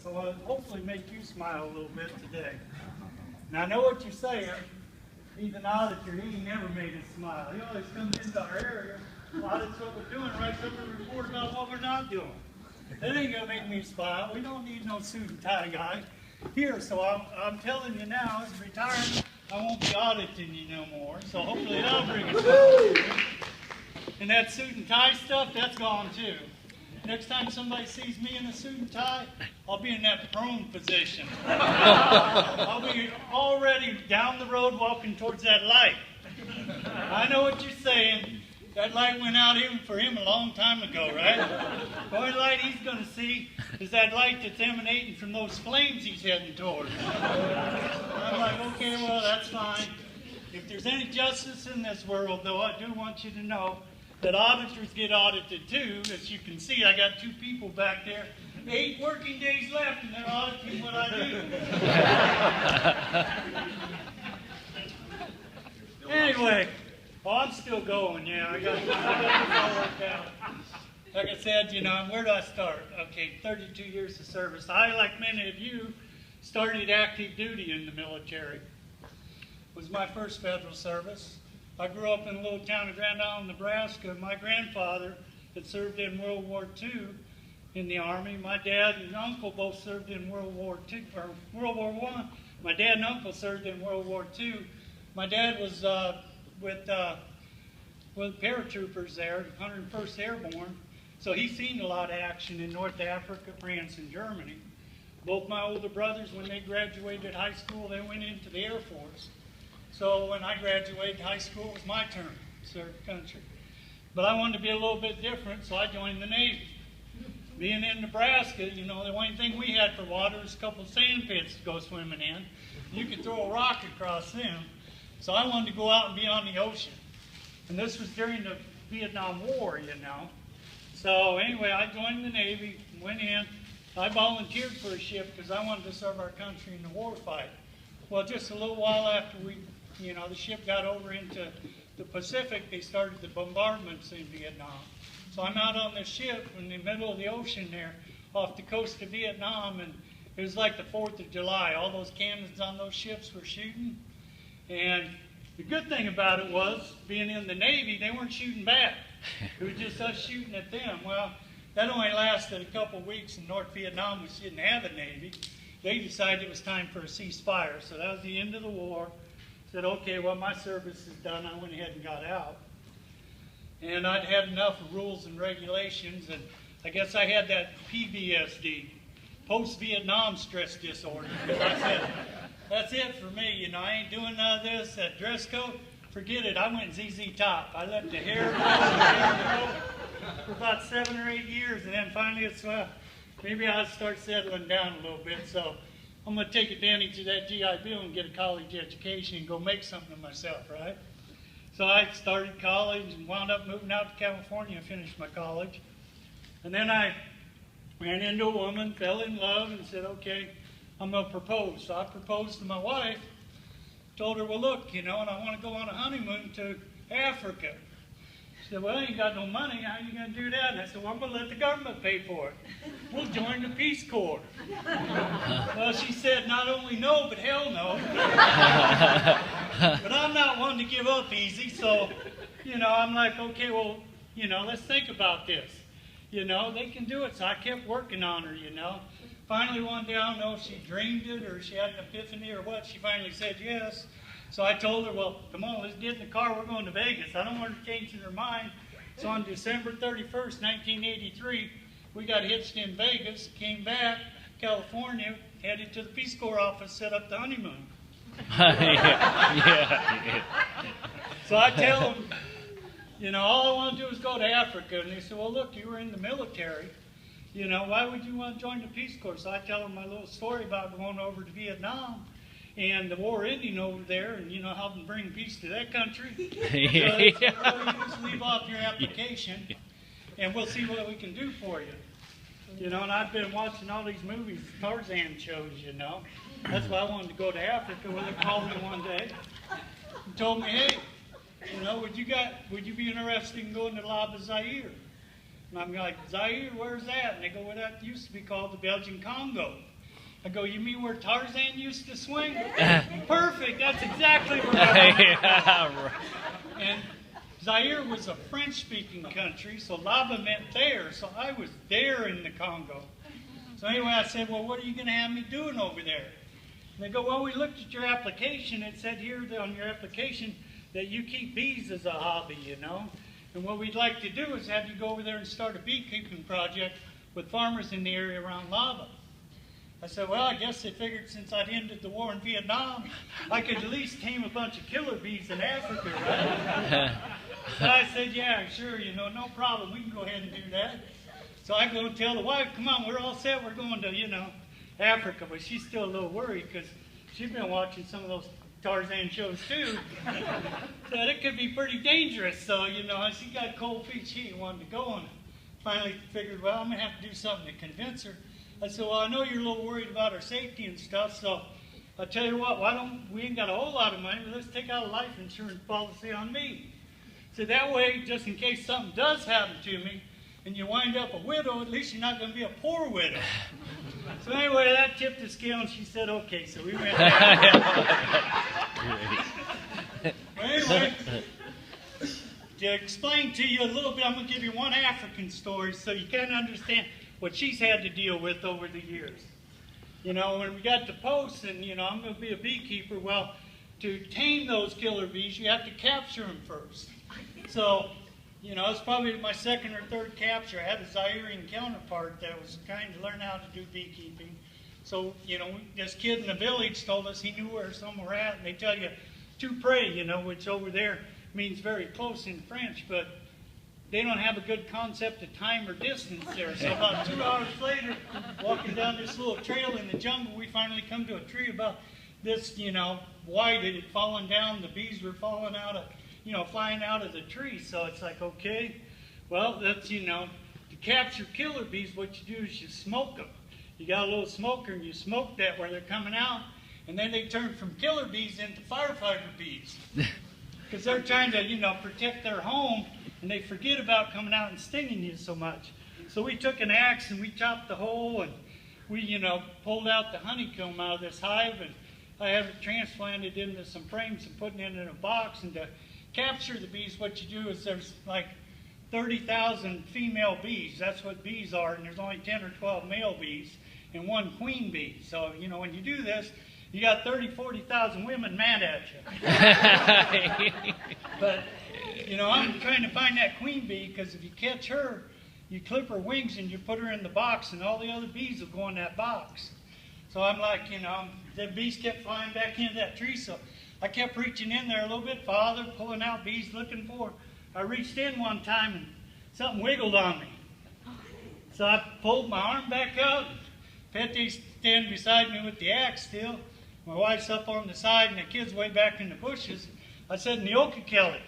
so I'll hopefully make you smile a little bit today. Now I know what you're saying. He's an auditor, he ain't never made us smile. He always comes into our area, audits what we're doing, writes up a report about what we're not doing. That ain't gonna make me smile. We don't need no suit and tie guy here, so I'm telling you now, as retirement, I won't be auditing you no more, so hopefully that'll bring a smile. And that suit and tie stuff, that's gone too. Next time somebody sees me in a suit and tie, I'll be in that prone position. I'll be already down the road walking towards that light. I know what you're saying. That light went out even for him a long time ago, right? The only light he's going to see is that light that's emanating from those flames he's heading towards. I'm like, okay, well, that's fine. If there's any justice in this world, though, I do want you to know that auditors get audited too. As you can see, I got 2 people back there. 8 working days left, and they're auditing what I do. Anyway, well, I'm still going, yeah. I got this all worked out. Like I said, you know, where do I start? Okay, 32 years of service. I, like many of you, started active duty in the military. It was my first federal service. I grew up in a little town of Grand Island, Nebraska. My grandfather had served in World War II in the Army. My dad and uncle both served in World War I. My dad and uncle served in World War II. My dad was with paratroopers there, 101st Airborne. So he's seen a lot of action in North Africa, France, and Germany. Both my older brothers, when they graduated high school, they went into the Air Force. So when I graduated high school, it was my turn to serve the country. But I wanted to be a little bit different, so I joined the Navy. Being in Nebraska, you know, the only thing we had for water was a couple of sand pits to go swimming in. You could throw a rock across them. So I wanted to go out and be on the ocean. And this was during the Vietnam War, you know. So anyway, I joined the Navy, went in. I volunteered for a ship because I wanted to serve our country in the war fight. Well, just a little while after the ship got over into the Pacific, they started the bombardments in Vietnam. So I'm out on this ship in the middle of the ocean there off the coast of Vietnam, and it was like the 4th of July. All those cannons on those ships were shooting. And the good thing about it was, being in the Navy, they weren't shooting back. It was just us shooting at them. Well, that only lasted a couple of weeks in North Vietnam, which didn't have a Navy. They decided it was time for a ceasefire. So that was the end of the war. Said, okay, well, my service is done. I went ahead and got out. And I'd had enough of rules and regulations, and I guess I had that PTSD, post-Vietnam stress disorder. Because I said, that's it for me. You know, I ain't doing none of this. That dress code, forget it. I went ZZ Top. I let the hair grow for about 7 or 8 years, and then finally it's, maybe I'll start settling down a little bit. So I'm going to take advantage of that GI Bill and get a college education and go make something of myself, right? So I started college and wound up moving out to California and finished my college. And then I ran into a woman, fell in love, and said, okay, I'm going to propose. So I proposed to my wife, told her, well, look, you know, and I want to go on a honeymoon to Africa. She said, well, I ain't got no money. How are you going to do that? And I said, well, I'm going to let the government pay for it. We'll join the Peace Corps. Well, she said, not only no, but hell no. But I'm not one to give up easy. So, you know, I'm like, okay, well, you know, let's think about this. You know, they can do it. So I kept working on her, you know. Finally, one day, I don't know if she dreamed it or she had an epiphany or what, she finally said yes. So I told her, well, come on, let's get in the car. We're going to Vegas. I don't want her changing her mind. So on December 31st, 1983, we got hitched in Vegas, came back, California, headed to the Peace Corps office, set up the honeymoon. Yeah. So I tell them, you know, all I want to do is go to Africa. And they said, well, look, you were in the military. You know, why would you want to join the Peace Corps? So I tell them my little story about going over to Vietnam and the war ending over there, and, you know, helping bring peace to that country. So you just leave off your application, and we'll see what we can do for you. You know, and I've been watching all these movies, Tarzan shows, you know. That's why I wanted to go to Africa. Well, they called me one day and told me, hey, you know, would you be interested in going to La Zaire? And I'm like, Zaire, where's that? And they go, well, that used to be called the Belgian Congo. I go, you mean where Tarzan used to swing? Perfect, that's exactly where I was. Yeah, right. And Zaire was a French-speaking country, so Lava meant there, so I was there in the Congo. So anyway, I said, well, what are you going to have me doing over there? And they go, well, we looked at your application. It said here on your application that you keep bees as a hobby, you know. And what we'd like to do is have you go over there and start a beekeeping project with farmers in the area around Lava. I said, well, I guess they figured since I'd ended the war in Vietnam, I could at least tame a bunch of killer bees in Africa, right? So I said, yeah, sure, you know, no problem. We can go ahead and do that. So I go and tell the wife, come on, we're all set. We're going to, you know, Africa. But she's still a little worried because she's been watching some of those Tarzan shows too. Said it could be pretty dangerous. So, you know, she got cold feet. She didn't want to go. And finally figured, well, I'm going to have to do something to convince her. I said, well, I know you're a little worried about our safety and stuff. So I'll tell you what, we ain't got a whole lot of money, but let's take out a life insurance policy on me. So that way, just in case something does happen to me, and you wind up a widow, at least you're not going to be a poor widow. So anyway, that tipped the scale, and she said, okay, so we went there. But anyway, to explain to you a little bit, I'm going to give you one African story so you kind of understand what she's had to deal with over the years. You know, when we got to post, and, you know, I'm going to be a beekeeper, well, to tame those killer bees, you have to capture them first. So, you know, it's probably my second or third capture. I had a Zairean counterpart that was trying to learn how to do beekeeping. So, you know, this kid in the village told us he knew where some were at, and they tell you tout près, you know, which over there means very close in French, but they don't have a good concept of time or distance there. So about 2 hours later, walking down this little trail in the jungle, we finally come to a tree about this, you know, wide. It had fallen down. The bees were falling out of, you know, flying out of the tree. So it's like, okay, well, that's, you know, to capture killer bees, what you do is you smoke them. You got a little smoker and you smoke that where they're coming out, and then they turn from killer bees into firefighter bees. Because they're trying to, you know, protect their home, and they forget about coming out and stinging you so much. So we took an axe and we chopped the hole, and we, you know, pulled out the honeycomb out of this hive, and I have it transplanted into some frames and putting it in a box. And to capture the bees, what you do is there's like 30,000 female bees. That's what bees are, and there's only 10 or 12 male bees and one queen bee. So, you know, when you do this, you got 30,000, 40,000 women mad at you. But, you know, I'm trying to find that queen bee, because if you catch her, you clip her wings and you put her in the box, and all the other bees will go in that box. So I'm like, you know, the bees kept flying back into that tree, so I kept reaching in there a little bit farther, pulling out bees, looking for. I reached in one time and something wiggled on me. So I pulled my arm back out. Petty's standing beside me with the axe still. My wife's up on the side and the kid's way back in the bushes. I said, Nyoka,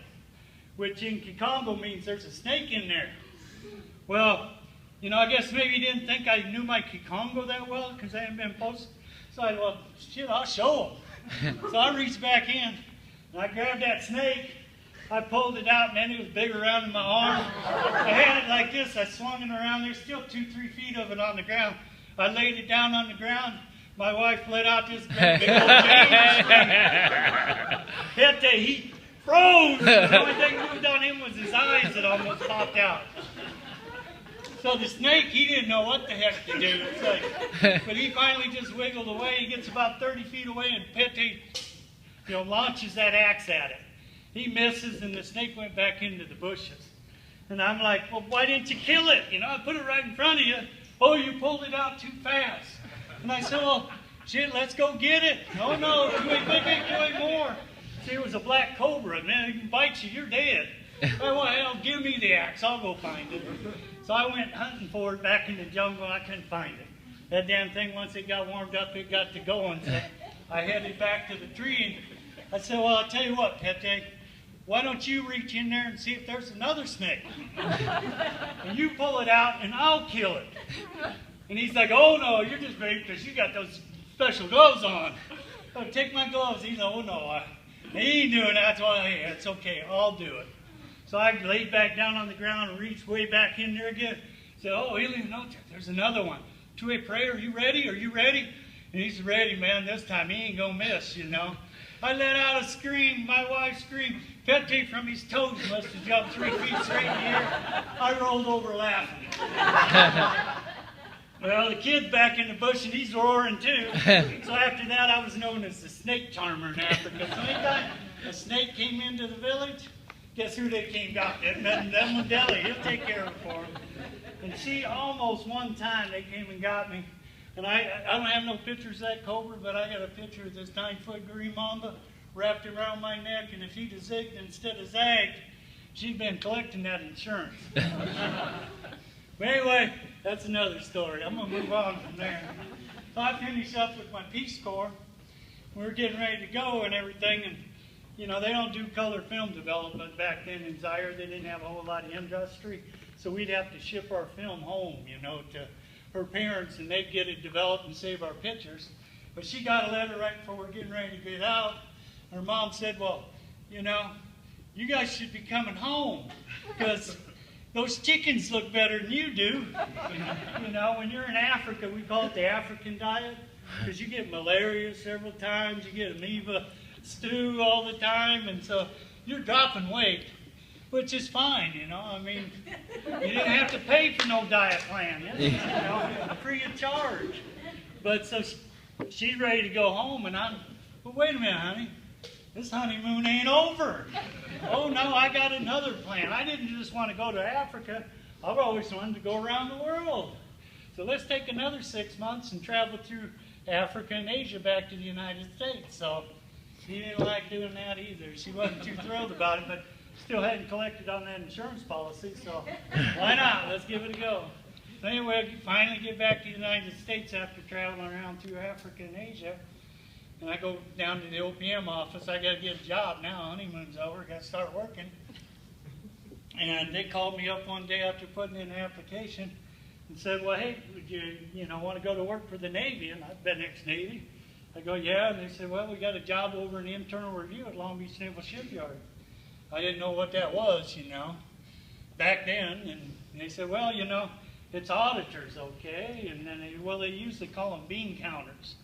which in Kikongo means there's a snake in there. Well, you know, I guess maybe he didn't think I knew my Kikongo that well because I hadn't been posted. So I said, well, shit, I'll show him. So I reached back in and I grabbed that snake. I pulled it out, and then it was big around in my arm. I had it like this. I swung it around. There's still 2-3 feet of it on the ground. I laid it down on the ground. My wife let out this great big old Pete, he froze. The only thing moved on him was his eyes that almost popped out. So the snake, he didn't know what the heck to do. It's like, but he finally just wiggled away. He gets about 30 feet away, and Pete, you know, launches that axe at it. He misses, and the snake went back into the bushes. And I'm like, well, why didn't you kill it? You know, I put it right in front of you. Oh, you pulled it out too fast. And I said, well, shit, let's go get it. No, you ain't doing more. See, it was a black cobra. Man, it can bite you, you're dead. Well, hell, give me the axe. I'll go find it. So I went hunting for it back in the jungle, and I couldn't find it. That damn thing, once it got warmed up, it got to going. So I headed back to the tree, and I said, well, I'll tell you what, Pete, why don't you reach in there and see if there's another snake? And you pull it out, and I'll kill it. And he's like, oh, no, you're just big because you got those special gloves on. Oh, take my gloves. He's like, oh, no, he ain't doing that. That's why, hey, it's okay. I'll do it. So I laid back down on the ground and reached way back in there again. Said, oh, Alien, no, there's another one. To a prayer, are you ready? Are you ready? And he's ready, man. This time he ain't gonna miss, you know. I let out a scream. My wife screamed. Petty from his toes must have jumped 3 feet straight in the air. I rolled over laughing. Well, the kid's back in the bush and he's roaring too. So after that, I was known as the snake charmer in Africa. So anytime a snake came into the village, guess who they came got? That Deli. He'll take care of it for him. And she almost one time they came and got me. And I don't have no pictures of that cobra, but I got a picture of this 9-foot green mamba wrapped around my neck. And if he'd have zigged instead of zagged, she'd been collecting that insurance. But anyway, that's another story. I'm going to move on from there. So I finished up with my Peace Corps. We were getting ready to go and everything. And, you know, they don't do color film development back then in Zaire. They didn't have a whole lot of industry. So we'd have to ship our film home, you know, to her parents, and they'd get it developed and save our pictures. But she got a letter right before we're getting ready to get out. Her mom said, well, you know, you guys should be coming home because those chickens look better than you do. You know, when you're in Africa, we call it the African diet because you get malaria several times, you get amoeba stew all the time, and so you're dropping weight, which is fine, you know. I mean, you didn't have to pay for no diet plan, you know, free of charge. But so she's ready to go home, and I'm, well, wait a minute, honey. This honeymoon ain't over. Oh, no, I got another plan. I didn't just want to go to Africa. I've always wanted to go around the world. So let's take another 6 months and travel through Africa and Asia back to the United States. So she didn't like doing that either. She wasn't too thrilled about it, but still hadn't collected on that insurance policy, so why not? Let's give it a go. So anyway, I finally get back to the United States after traveling around through Africa and Asia. And I go down to the OPM office. I got to get a job now. Honeymoon's over. Got to start working. And they called me up one day after putting in an application and said, well, hey, would you want to go to work for the Navy? And I've been ex-Navy. I go, yeah. And they said, well, we got a job over in the internal review at Long Beach Naval Shipyard. I didn't know what that was, you know, back then. And they said, well, you know, it's auditors, okay? And then they usually call them bean counters.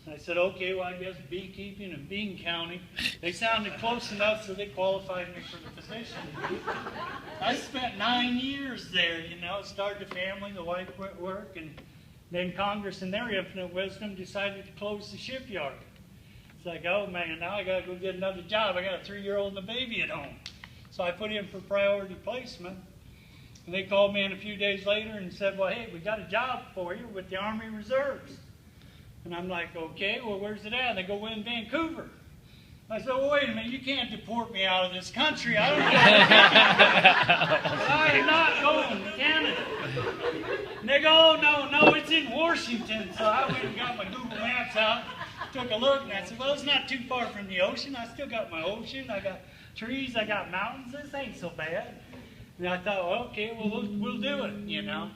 And I said, okay, well, I guess beekeeping and bean counting. They sounded close enough, so they qualified me for the position. I spent 9 years there, you know, started a family, the wife quit work, and then Congress, in their infinite wisdom, decided to close the shipyard. It's like, oh, man, now I got to go get another job. I got a 3-year-old and a baby at home. So I put in for priority placement. And they called me in a few days later and said, well, hey, we got a job for you with the Army Reserves. And I'm like, okay, well, where's it at? And they go, we're in Vancouver. I said, well, wait a minute, you can't deport me out of this country. I don't know. I am not going to Canada. And they go, oh, no, it's in Washington. So I went and got my Google Maps out, took a look, and I said, well, it's not too far from the ocean. I still got my ocean. I got trees. I got mountains. This ain't so bad. And I thought, well, okay, well, we'll do it, you know.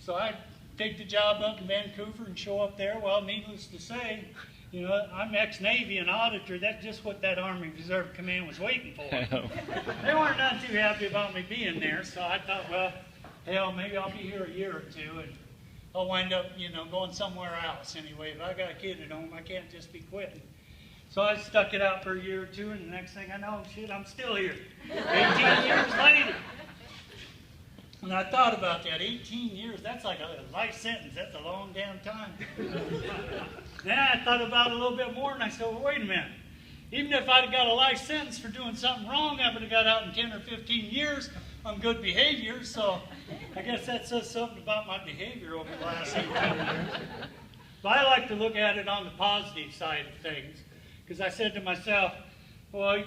So I take the job up in Vancouver and show up there. Well, needless to say, you know, I'm ex-Navy and auditor. That's just what that Army Reserve Command was waiting for. They weren't none too happy about me being there, so I thought, well, hell, maybe I'll be here a year or two, and I'll wind up, you know, going somewhere else anyway. If I got a kid at home, I can't just be quitting. So I stuck it out for a year or two, and the next thing I know, shit, I'm still here. 18 years later. And I thought about that, 18 years, that's like a life sentence. That's a long damn time. Then I thought about it a little bit more, and I said, well, wait a minute. Even if I'd got a life sentence for doing something wrong, I would have got out in 10 or 15 years on good behavior. So I guess that says something about my behavior over the last 18 years. But I like to look at it on the positive side of things. Because I said to myself, well,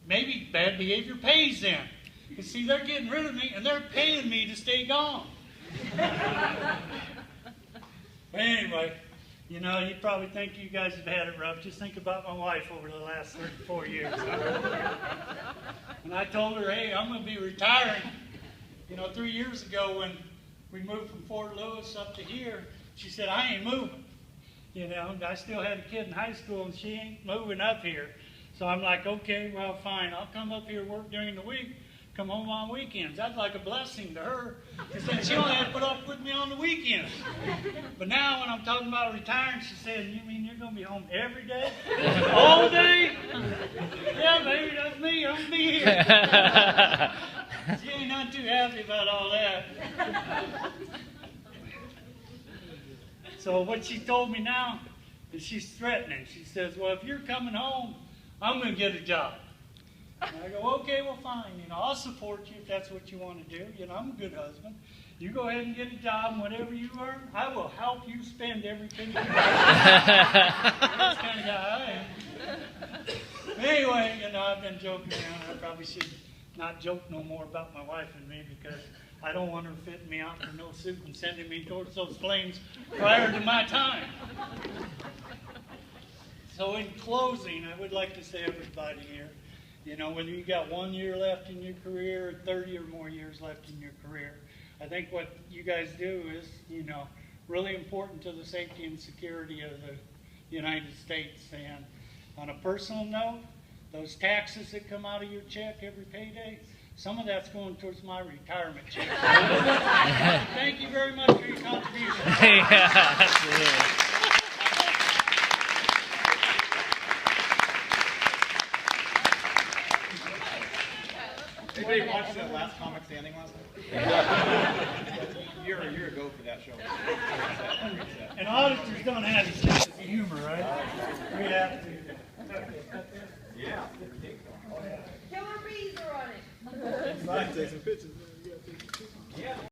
maybe bad behavior pays them. You see, they're getting rid of me, and they're paying me to stay gone. But anyway, you know, you probably think you guys have had it rough. Just think about my wife over the last 34 years. And I told her, hey, I'm going to be retiring. You know, 3 years ago when we moved from Fort Lewis up to here, she said, I ain't moving. You know, I still had a kid in high school, and she ain't moving up here. So I'm like, okay, well, fine. I'll come up here, work during the week, come home on weekends. That's like a blessing to her, because then she only had to put up with me on the weekends. But now when I'm talking about retiring, she said, "You mean you're going to be home every day? All day?" "Yeah, baby, that's me. I'm going to be here." She ain't not too happy about all that. So what she told me now is she's threatening. She says, "Well, if you're coming home, I'm going to get a job." And I go, "Okay, well, fine. I'll support you if that's what you want to do. I'm a good husband. You go ahead and get a job, and whatever you earn, I will help you spend everything you earn." That's the kind of guy I am. Anyway, I've been joking around. I probably should not joke no more about my wife and me, because I don't want her fitting me out for no suit and sending me towards those flames prior to my time. So in closing, I would like to say, everybody here, whether you got 1 year left in your career or 30 or more years left in your career, I think what you guys do is, really important to the safety and security of the United States. And on a personal note, those taxes that come out of your check every payday, some of that's going towards my retirement check. Thank you very much for your contribution. Anybody watched that last Comic Standing last night? You're a go for that show. And auditors don't have a sense of humor, right? We have to. Yeah. Killer bees are on it. Take some pictures.